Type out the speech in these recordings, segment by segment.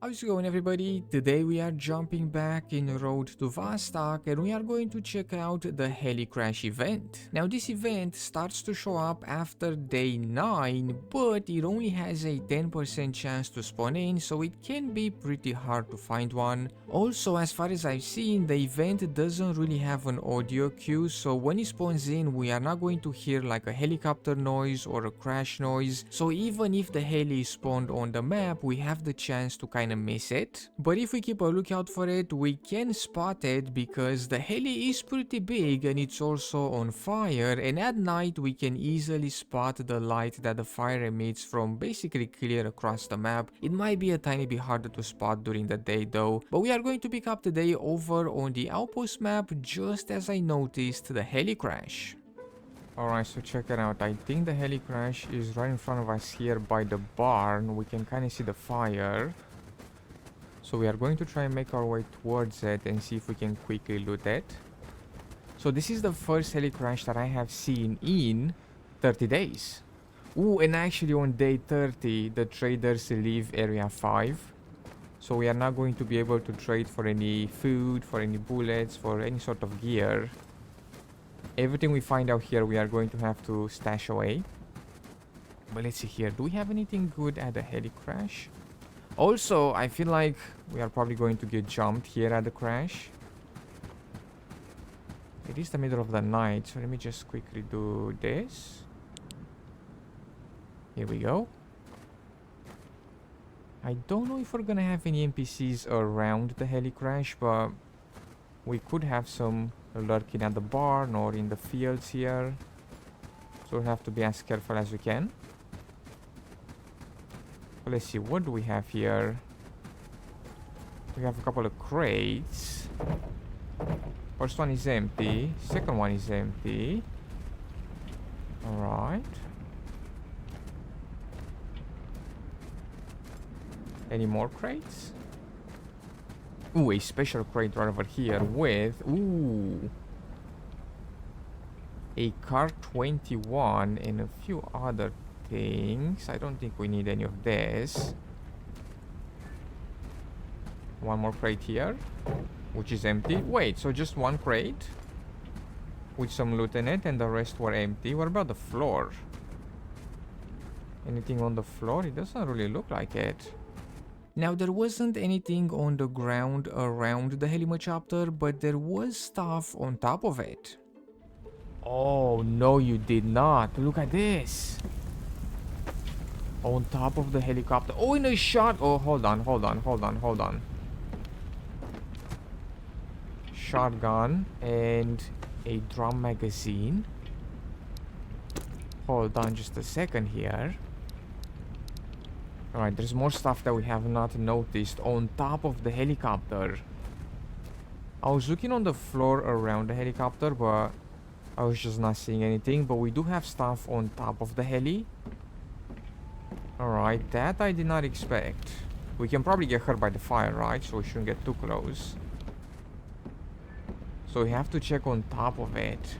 How's it going, everybody? Today we are jumping back in Road to Vostok and we are going to check out the heli crash event. Now this event starts to show up after day 9, but it only has a 10% chance to spawn in, so it can be pretty hard to find one. Also, as far as I've seen, the event doesn't really have an audio cue, so when it spawns in we are not going to hear like a helicopter noise or a crash noise, so even if the heli is spawned on the map, we have the chance to kind of miss it. But if we keep a lookout for it, we can spot it because the heli is pretty big and it's also on fire, and at night we can easily spot the light that the fire emits from basically clear across the map. It might be a tiny bit harder to spot during the day though, but we are going to pick up today over on the outpost map just as I noticed the heli crash. Alright, so check it out. I think the heli crash is right in front of us here by the barn. We can kind of see the fire. So we are going to try and make our way towards it and see if we can quickly loot it. So this is the first heli crash that I have seen in 30 days. Ooh, and actually on day 30, the traders leave area 5. So we are not going to be able to trade for any food, for any bullets, for any sort of gear. Everything we find out here, we are going to have to stash away. But let's see here. Do we have anything good at the heli crash? Also, I feel like we are probably going to get jumped here at the crash. It is the middle of the night, so let me just quickly do this. Here we go. I don't know if we're gonna have any NPCs around the heli crash, but we could have some lurking at the barn or in the fields here. So we'll have to be as careful as we can. Let's see, what do we have here? We have a couple of crates. First one is empty. Second one is empty. Alright. Any more crates? Ooh, a special crate right over here with... Ooh! A car 21 and a few other things. I don't think we need any of this. One more crate here, which is empty. Wait, so just one crate with some loot in it and the rest were empty. What about the floor? Anything on the floor? It doesn't really look like it. Now, there wasn't anything on the ground around the helicopter, but there was stuff on top of it. Oh, no, you did not. Look at this. On top of the helicopter. Oh, in a shot. Oh, hold on. Shotgun and a drum magazine. Hold on just a second here. Alright, there's more stuff that we have not noticed on top of the helicopter. I was looking on the floor around the helicopter, but I was just not seeing anything. But we do have stuff on top of the heli. Alright, that I did not expect. We can probably get hurt by the fire, right? So we shouldn't get too close. So we have to check on top of it.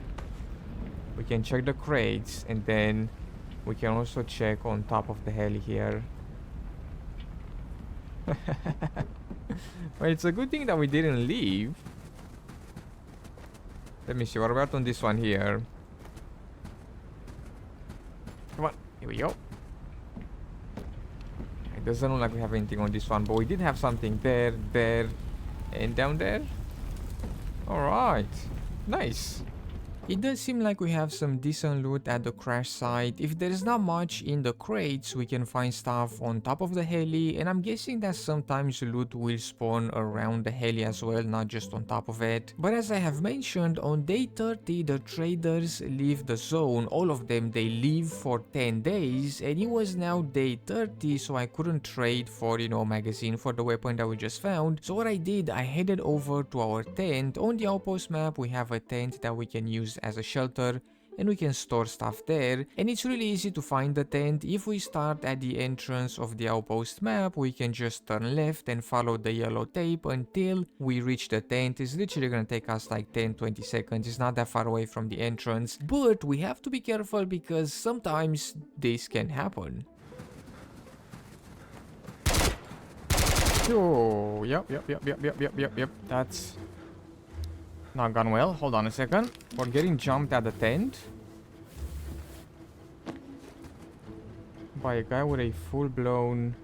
We can check the crates, and then we can also check on top of the heli here. Well, it's a good thing that we didn't leave. Let me see, what about on this one here? Come on, here we go. It doesn't look like we have anything on this one, but we did have something there, and down there. Alright, nice. It does seem like we have some decent loot at the crash site. If there is not much in the crates, we can find stuff on top of the heli, and I'm guessing that sometimes loot will spawn around the heli as well, not just on top of it. But as I have mentioned, on day 30 the traders leave the zone. All of them, they leave for 10 days, and it was now day 30, so I couldn't trade for, you know, magazine for the weapon that we just found. So what I did, I headed over to our tent. On the outpost map we have a tent that we can use as a shelter, and we can store stuff there, and it's really easy to find the tent. If we start at the entrance of the outpost map, we can just turn left and follow the yellow tape until we reach the tent. It's literally gonna take us like 10-20 seconds. It's not that far away from the entrance, but we have to be careful because sometimes this can happen. Oh, yep. That's not gone well. Hold on a second. We're getting jumped at the tent by a guy with a full-blown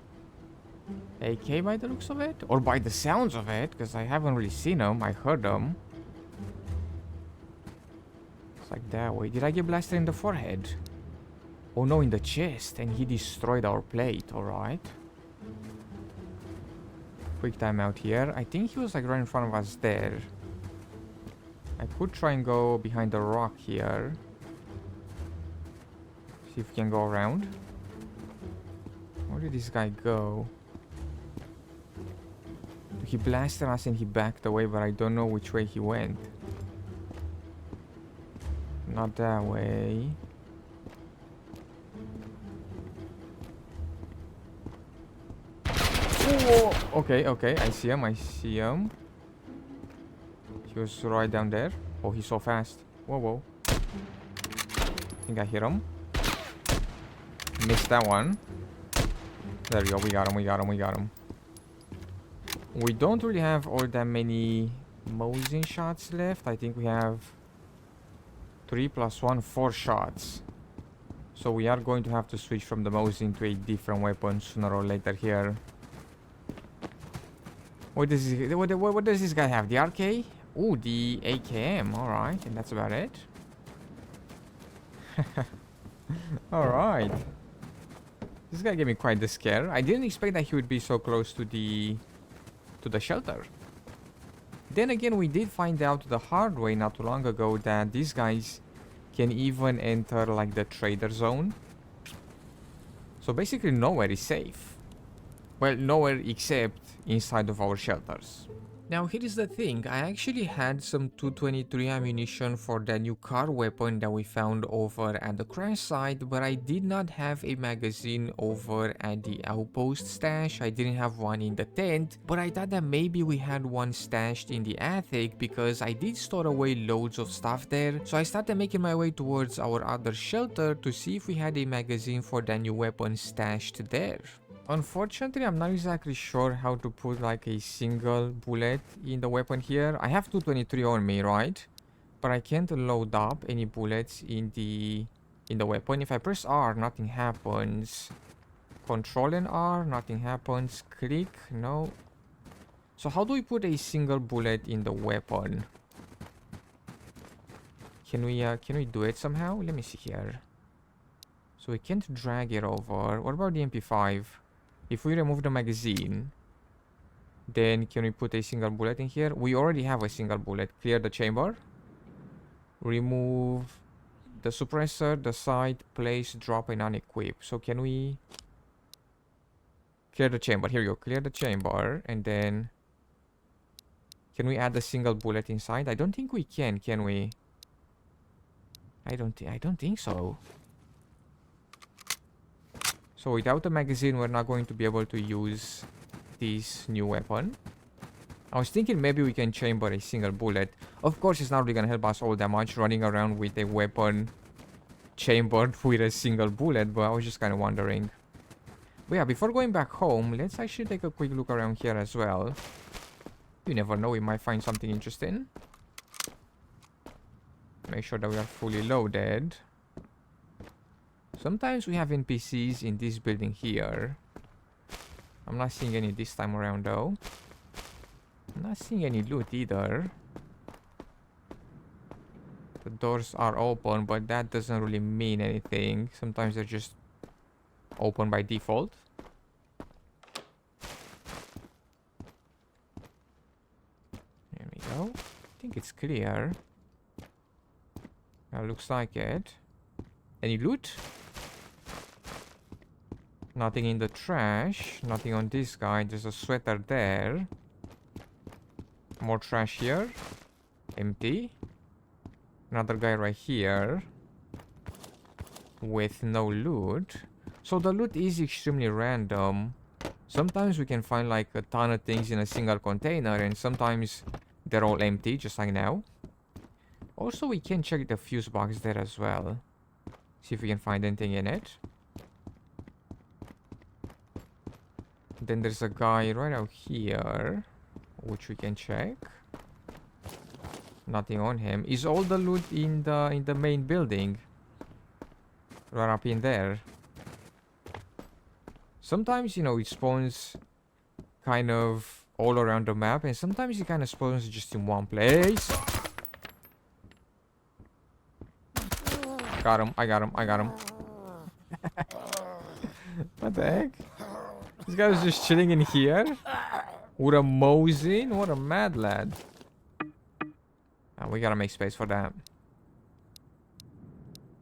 AK by the looks of it. Or by the sounds of it, because I haven't really seen him. I heard him. It's like that way. Did I get blasted in the forehead? Oh no, in the chest. And he destroyed our plate. Alright. Quick time out here. I think he was like right in front of us there. I could try and go behind the rock here. See if we can go around. Where did this guy go? He blasted us and he backed away, but I don't know which way he went. Not that way. Oh, okay, I see him. He was right down there. Oh, he's so fast. Whoa. I think I hit him. Missed that one. There we go, we got him. We don't really have all that many Mosin shots left. I think we have 3 + 1, 4 shots. So we are going to have to switch from the Mosin to a different weapon sooner or later here. What does this guy have? The RK? Ooh, the AKM. Alright, and that's about it. Alright. This guy gave me quite the scare. I didn't expect that he would be so close to the shelter. Then again, we did find out the hard way not too long ago that these guys can even enter like the trader zone. So basically nowhere is safe. Well, nowhere except inside of our shelters. Now here is the thing, I actually had some 223 ammunition for the new car weapon that we found over at the crash site, but I did not have a magazine over at the outpost stash. I didn't have one in the tent, but I thought that maybe we had one stashed in the attic because I did store away loads of stuff there. So I started making my way towards our other shelter to see if we had a magazine for the new weapon stashed there. Unfortunately, I'm not exactly sure how to put like a single bullet in the weapon here. I have 223 on me, right? But I can't load up any bullets in the weapon. If I press R, nothing happens. Control and R, nothing happens. Click, no. So how do we put a single bullet in the weapon? Can we do it somehow? Let me see here. So we can't drag it over. What about the MP5? If we remove the magazine, then can we put a single bullet in here? We already have a single bullet. Clear the chamber. Remove the suppressor, the sight, place, drop, and unequip. So can we clear the chamber? Here we go. Clear the chamber, and then can we add a single bullet inside? I don't think we can we? I don't think so. So without the magazine, we're not going to be able to use this new weapon. I was thinking maybe we can chamber a single bullet. Of course, it's not really going to help us all that much running around with a weapon chambered with a single bullet, but I was just kind of wondering. But yeah, before going back home, let's actually take a quick look around here as well. You never know, we might find something interesting. Make sure that we are fully loaded. Sometimes we have NPCs in this building here. I'm not seeing any this time around though. I'm not seeing any loot either. The doors are open, but that doesn't really mean anything. Sometimes they're just open by default. There we go. I think it's clear. That looks like it. Any loot? Nothing in the trash. Nothing on this guy. There's a sweater there. More trash here. Empty. Another guy right here. With no loot. So the loot is extremely random. Sometimes we can find like a ton of things in a single container, and sometimes they're all empty, just like now. Also, we can check the fuse box there as well. See if we can find anything in it. Then there's a guy right out here, which we can check. Nothing on him. Is all the loot in the main building? Right up in there. Sometimes, you know, it spawns kind of all around the map, and sometimes it kind of spawns just in one place. Got him, I got him, I got him. What the heck? This guy was just chilling in here with a Mosin. What a mad lad. Oh, we gotta make space for that.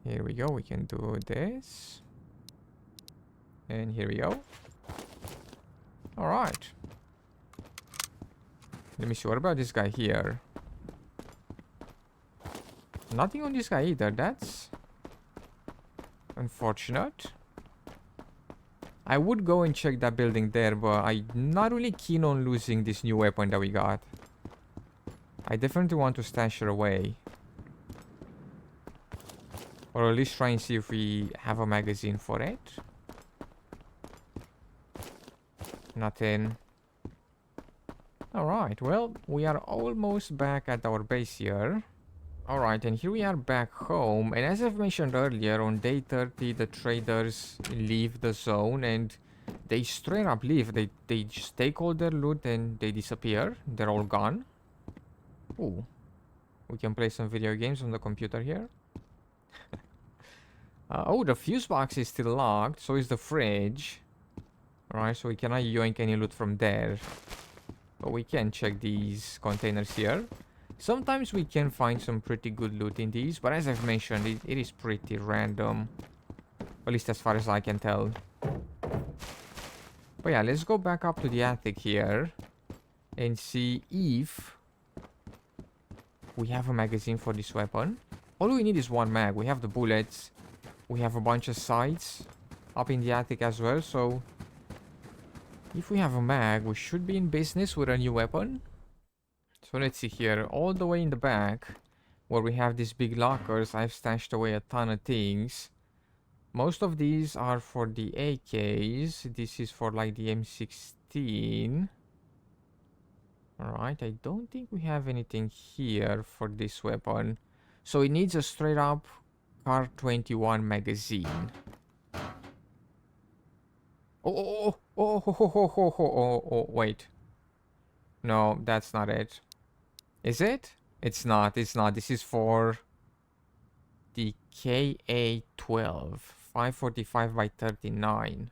Here we go, we can do this. And here we go. Alright. Let me see, what about this guy here? Nothing on this guy either, that's unfortunate. I would go and check that building there, but I'm not really keen on losing this new weapon that we got. I definitely want to stash it away. Or at least try and see if we have a magazine for it. Nothing. Alright, well, we are almost back at our base here. Alright, and here we are back home. And as I've mentioned earlier, on day 30, the traders leave the zone and they straight up leave. They just take all their loot and they disappear. They're all gone. Ooh. We can play some video games on the computer here. Oh, the fuse box is still locked. So is the fridge. Alright, so we cannot yoink any loot from there. But we can check these containers here. Sometimes we can find some pretty good loot in these. But as I've mentioned, it is pretty random. At least as far as I can tell. But yeah, let's go back up to the attic here. And see if we have a magazine for this weapon. All we need is one mag. We have the bullets. We have a bunch of sights up in the attic as well. So if we have a mag, we should be in business with a new weapon. So let's see here. All the way in the back, where we have these big lockers, I've stashed away a ton of things. Most of these are for the AKs. This is for like the M16. Alright, I don't think we have anything here for this weapon. So it needs a straight up Car 21 magazine. Oh, wait. No, that's not it. Is it? It's not, it's not. This is for the KA-12. 545 by 39.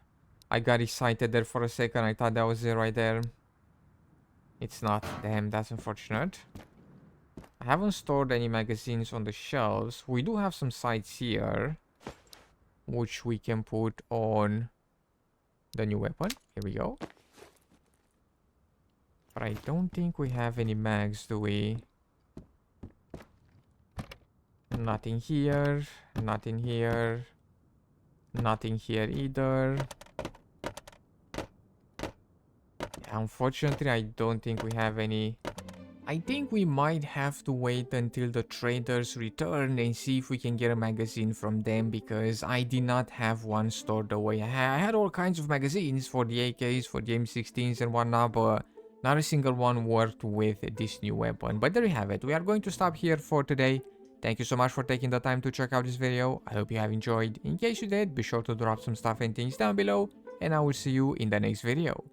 I got excited there for a second. I thought that was it right there. It's not. Damn, that's unfortunate. I haven't stored any magazines on the shelves. We do have some sights here, which we can put on the new weapon. Here we go. But I don't think we have any mags, do we? Nothing here. Nothing here. Nothing here either. Unfortunately, I don't think we have any. I think we might have to wait until the traders return and see if we can get a magazine from them, because I did not have one stored away. I had all kinds of magazines for the AKs, for the M16s and whatnot, but not a single one worked with this new weapon. But there you have it. We are going to stop here for today. Thank you so much for taking the time to check out this video. I hope you have enjoyed. In case you did, be sure to drop some stuff and things down below, and I will see you in the next video.